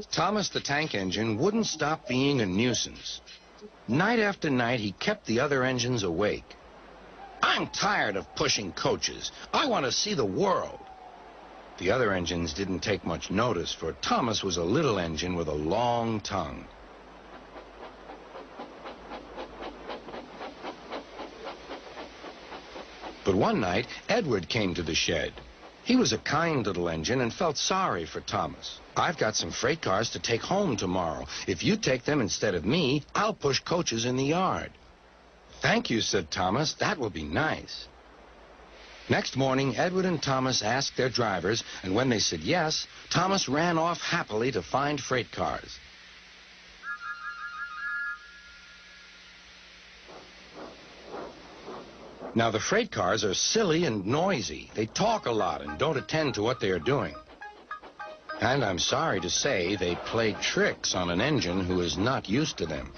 Thomas the Tank Engine wouldn't stop being a nuisance. Night after night, he kept the other engines awake. "I'm tired of pushing coaches. I want to see the world." The other engines didn't take much notice, for Thomas was a little engine with a long tongue. But one night, Edward came to the shed. He was a kind little engine and felt sorry for Thomas. "I've got some freight cars to take home tomorrow. If you take them instead of me, I'll push coaches in the yard." "Thank you," said Thomas. "That will be nice." Next morning, Edward and Thomas asked their drivers, and when they said yes, Thomas ran off happily to find freight cars. Now, the freight cars are silly and noisy. They talk a lot and don't attend to what they are doing. And I'm sorry to say they play tricks on an engine who is not used to them.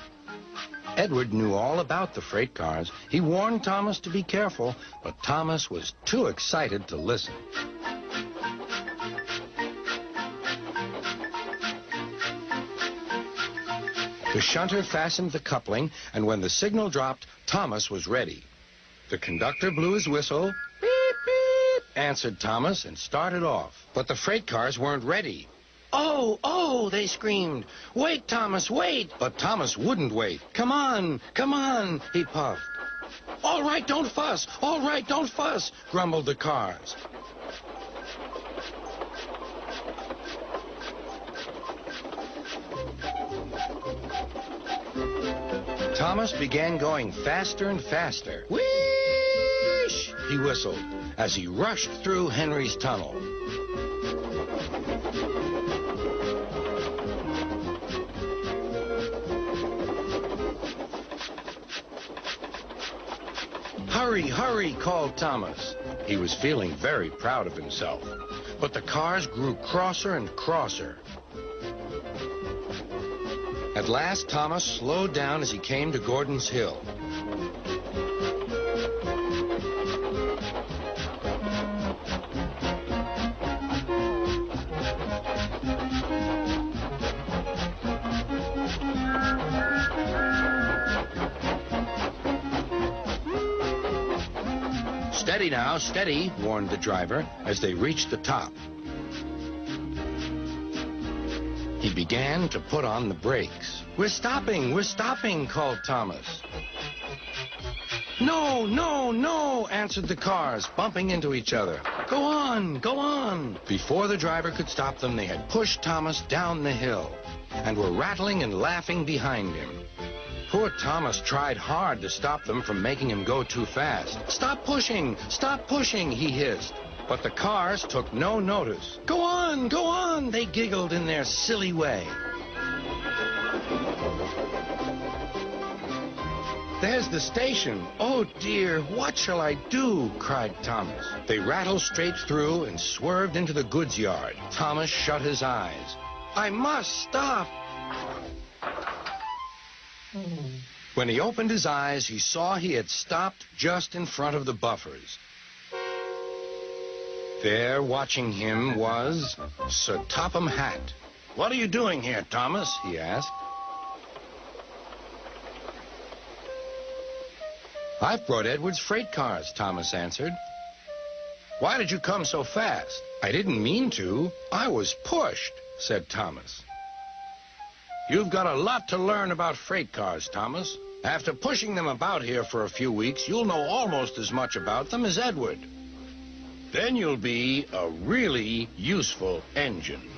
Edward knew all about the freight cars. He warned Thomas to be careful, but Thomas was too excited to listen. The shunter fastened the coupling, and when the signal dropped, Thomas was ready. The conductor blew his whistle. "Beep, beep," answered Thomas, and started off. But the freight cars weren't ready. "Oh, oh," they screamed. "Wait, Thomas, wait." But Thomas wouldn't wait. Come on, he puffed. "All right, don't fuss. All right, don't fuss," grumbled the cars. Thomas began going faster and faster. "Whoosh!" he whistled as he rushed through Henry's tunnel. "Hurry, hurry," called Thomas. He was feeling very proud of himself. But the cars grew crosser and crosser. At last, Thomas slowed down as he came to Gordon's Hill. "Steady now, steady," warned the driver as they reached the top. He began to put on the brakes. We're stopping," called Thomas. "No, no, no," answered the cars, bumping into each other. Go on." Before the driver could stop them, they had pushed Thomas down the hill and were rattling and laughing behind him. Poor Thomas tried hard to stop them from making him go too fast. Stop pushing, he hissed. But the cars took no notice. Go on, they giggled in their silly way. "There's the station. Oh, dear, what shall I do?" cried Thomas. They rattled straight through and swerved into the goods yard. Thomas shut his eyes. "I must stop." When he opened his eyes, he saw he had stopped just in front of the buffers. There, watching him, was Sir Topham Hatt. "What are you doing here, Thomas?" he asked. "I've brought Edward's freight cars," Thomas answered. "Why did you come so fast?" "I didn't mean to. I was pushed," said Thomas. "You've got a lot to learn about freight cars, Thomas. After pushing them about here for a few weeks, you'll know almost as much about them as Edward. Then you'll be a really useful engine."